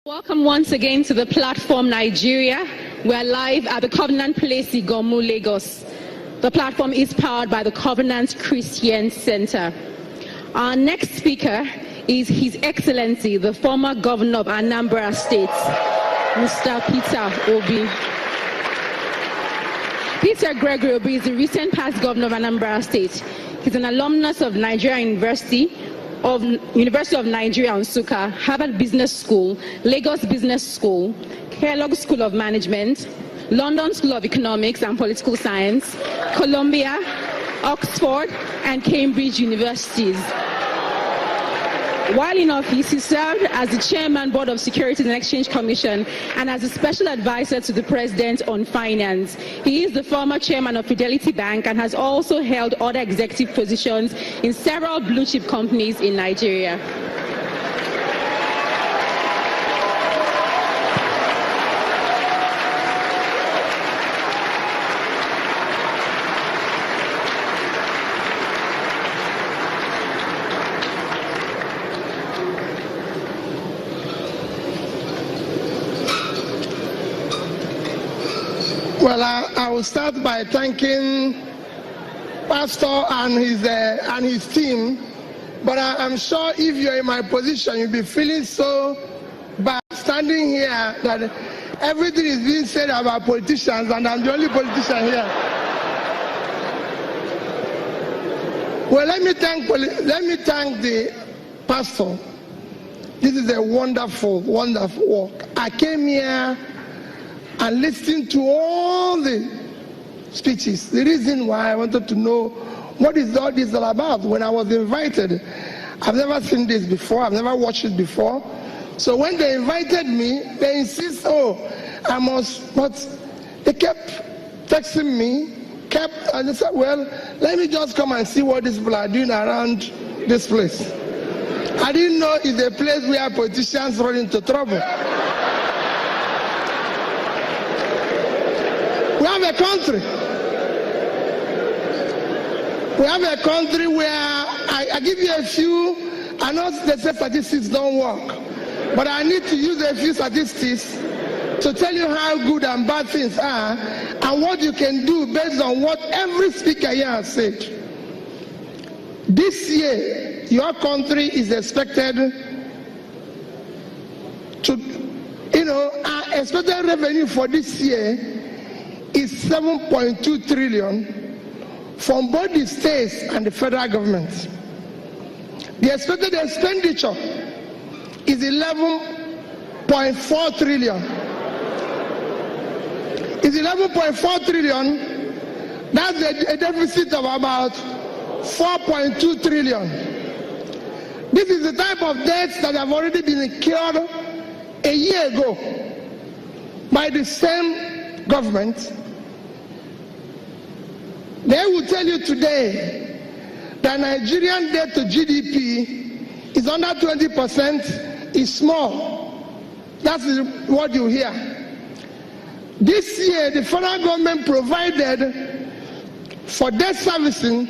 Welcome once again to the platform Nigeria. We're live at the Covenant Place, Igomu, Lagos. The platform is powered by the Covenant Christian Center. Our next speaker is His Excellency, the former governor of Anambra State, Mr. Peter Obi. Peter Gregory Obi is the recent past governor of Anambra State. He's an alumnus of Nigeria University of Nigeria Nsukka, Harvard Business School, Lagos Business School, Kellogg School of Management, London School of Economics and Political Science, Columbia, Oxford, and Cambridge universities. While in office, he served as the Chairman, Board of Securities and Exchange Commission, and as a Special Advisor to the President on Finance. He is the former Chairman of Fidelity Bank and has also held other executive positions in several blue-chip companies in Nigeria. Well, I will start by thanking Pastor and his team. But I'm sure if you're in my position, you'll be feeling so bad standing here that everything is being said about politicians, and I'm the only politician here. Well, let me thank the pastor. This is a wonderful, wonderful work. I came here and listened to all the speeches. The reason why I wanted to know what is all this all about. When I was invited, I've never seen this before. I've never watched it before. So when they invited me, they insist, I must. But they kept texting me, and they said, well, let me just come and see what these people are doing around this place. I didn't know it's a place where politicians run into trouble. We have a country. We have a country where I give you a few. I know they say statistics don't work, but I need to use a few statistics to tell you how good and bad things are and what you can do based on what every speaker here has said. This year, your country is expected to, our expected revenue for this year is 7.2 trillion from both the states and the federal government. The expected expenditure is 11.4 trillion. It's 11.4 trillion. That's a deficit of about 4.2 trillion. This is the type of debts that have already been incurred a year ago by the same government. They will tell you today that Nigerian debt to GDP is under 20%, is small. That's what you hear. This year, the federal government provided for debt servicing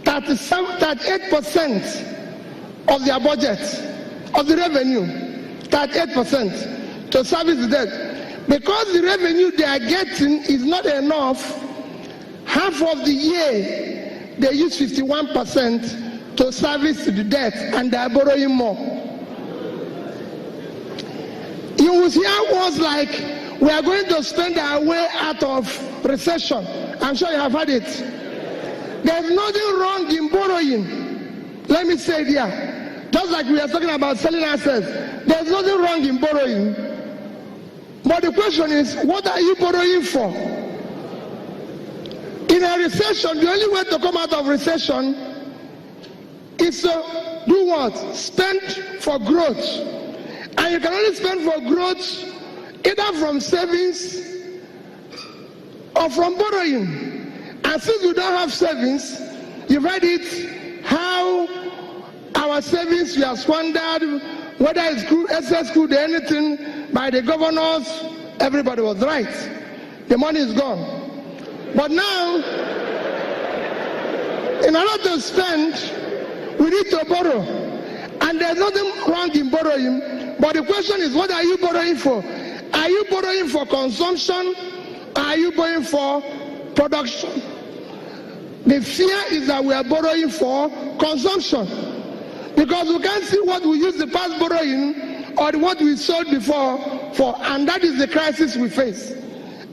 38% of their budget, of the revenue, 38% to service the debt. Because the revenue they are getting is not enough, half of the year, they use 51% to service the debt, and they are borrowing more. You will hear words like, we are going to spend our way out of recession. I'm sure you have heard it. There's nothing wrong in borrowing. Let me say it here. Just like we are talking about selling assets, there's nothing wrong in borrowing. But the question is, what are you borrowing for? In a recession, the only way to come out of recession is to do what? Spend for growth. And you can only spend for growth either from savings or from borrowing. And since we don't have savings, you've heard it, how our savings were squandered, whether it's excess crude or anything, by the governors, everybody was right. The money is gone. But now, in order to spend, we need to borrow. And there's nothing wrong in borrowing, But the question is, what are you borrowing for? Are you borrowing for consumption? Or are you borrowing for production? The fear is that we are borrowing for consumption, because we can't see what we used the past borrowing or what we sold before for, and that is the crisis we face.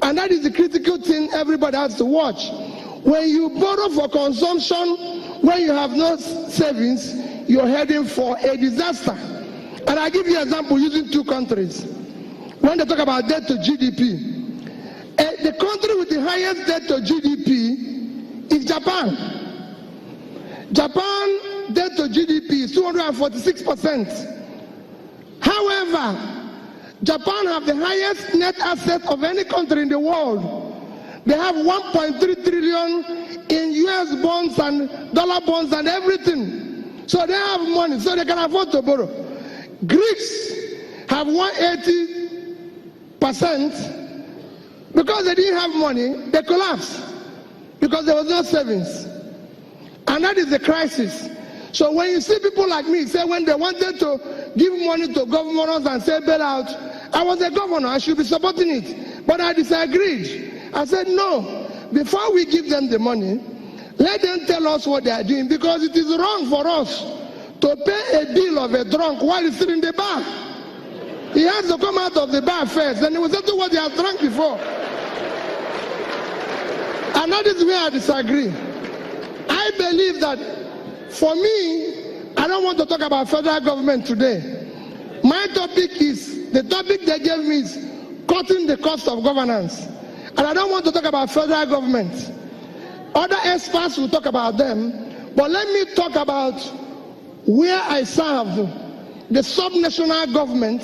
And that is the critical thing everybody has to watch. When you borrow for consumption, when you have no savings, you're heading for a disaster. And I give you an example using two countries. When they talk about debt to GDP, the country with the highest debt to GDP is Japan. Japan debt to GDP is 246%. However, Japan have the highest net asset of any country in the world. They have 1.3 trillion in US bonds and dollar bonds and everything. So they have money, so they can afford to borrow. Greeks have 180%. Because they didn't have money, they collapsed. Because there was no savings. And that is the crisis. So when you see people like me say when they wanted to give money to governors and say bailout, I was a governor, I should be supporting it. But I disagreed. I said no, before we give them the money, let them tell us what they are doing, because it is wrong for us to pay a bill of a drunk while he's still in the bar. He has to come out of the bar first, and he will settle what he has drunk before. And that is where I disagree. I believe that, for me, I don't want to talk about federal government today. My topic is, the topic they gave me is cutting the cost of governance. And I don't want to talk about federal government. Other experts will talk about them. But let me talk about where I serve, the subnational government.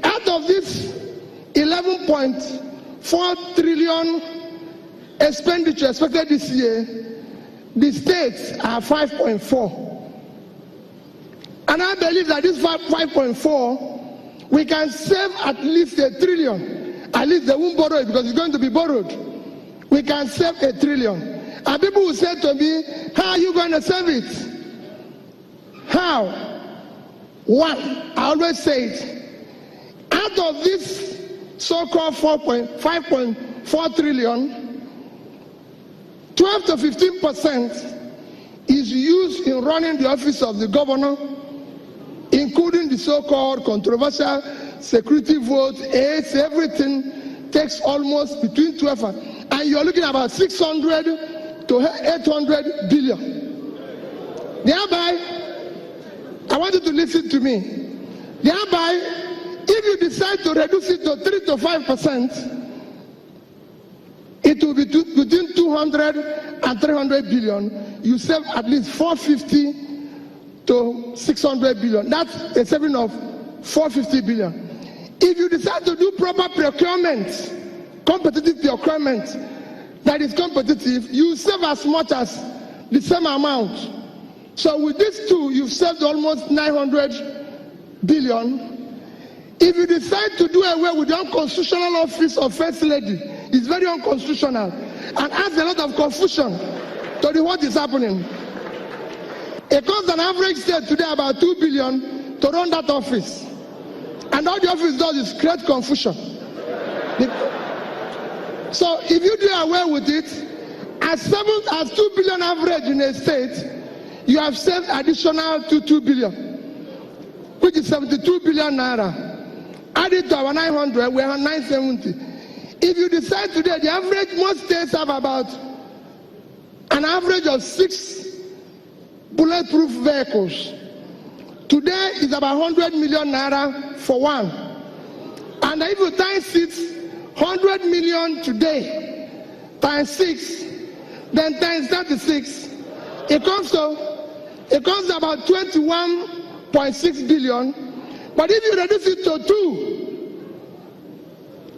Out of this 11.4 trillion expenditure expected this year, the states are 5.4. And I believe that this 5.4, we can save at least 1 trillion. At least they won't borrow it because it's going to be borrowed. We can save 1 trillion. And people will say to me, how are you going to save it? How? One, I always say it. Out of this so-called 5.4 trillion, 12 to 15% is used in running the office of the governor, including the so-called controversial security votes, aids, everything takes almost between 12 and you're looking at about 600 to 800 billion. Thereby, I want you to listen to me. Thereby, if you decide to reduce it to 3 to 5%, it will be between 200 and 300 billion. You save at least 450 to 600 billion. That's a saving of 450 billion. If you decide to do proper procurement, competitive procurement that is competitive, you save as much as the same amount. So with these two, you've saved almost 900 billion. If you decide to do away with the unconstitutional office of First Lady, it's very unconstitutional and adds a lot of confusion to what is happening. It costs an average state today about 2 billion to run that office. And all the office does is create confusion. So if you do away with it, as 2 billion average in a state, you have saved additional to 2 billion, which is 72 billion naira. Add it to our 900, we have 970. If you decide today, the average, most states have about an average of 6 bulletproof vehicles. Today is about 100 million naira for one. And if you times it, 100 million today, times 6, then times 36, it comes to about 21.6 billion. But if you reduce it to 2,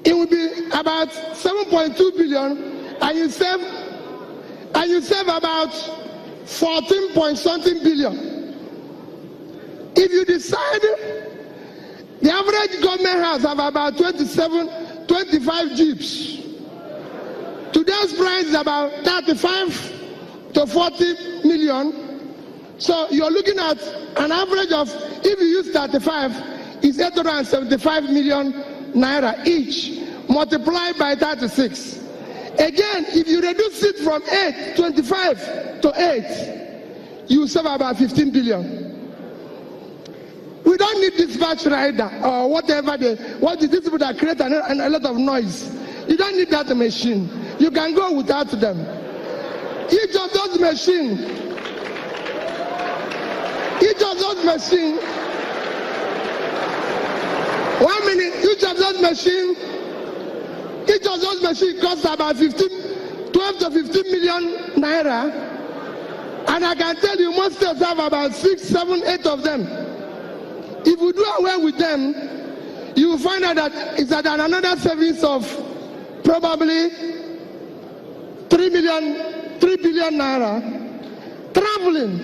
it will be about 7.2 billion, and you save about 14 point something billion. If you decide, the average government house have about 25 jeeps. Today's price is about 35 to 40 million. So you're looking at an average of if you use 35, it's 875 million naira each, multiplied by 36. Again, if you reduce it from 25 to 8, you save about 15 billion. We don't need dispatch rider or whatever these people that create a lot of noise. You don't need that machine. You can go without them. Each of those machines, each of those machines costs about 12 to 15 million naira. And I can tell you, most states have about 6, 7, 8 of them. If you do away with them, you will find out that it's at another savings of probably 3 billion naira. Traveling.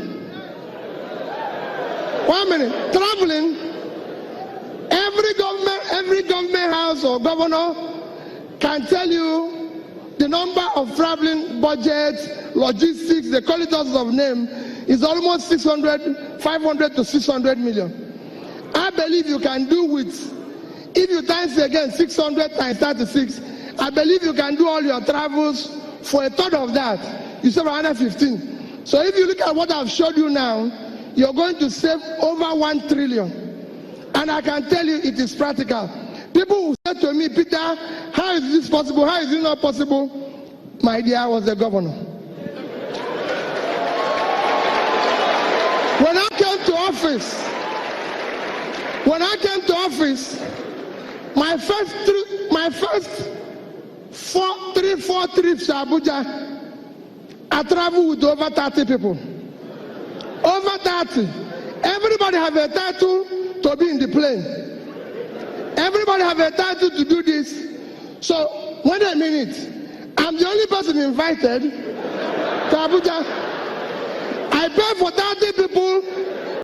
1 minute. Traveling. Every government house or governor can tell you the number of traveling budgets, logistics, they call it all of name, is almost 500 to 600 million. I believe you can do with, if you times again 600 times 36, I believe you can do all your travels for a third of that. You save 115. So if you look at what I've showed you now, you're going to save over 1 trillion. And I can tell you it is practical. People who said to me, Peter, how is this possible? How is it not possible? My dear, I was the governor. When I came to office, my first 4 trips to Abuja, I traveled with over 30 people. Over 30. Everybody have a title to be in the plane. Everybody have a title to do this. So, wait a minute. I'm the only person invited to Abuja. I pay for 30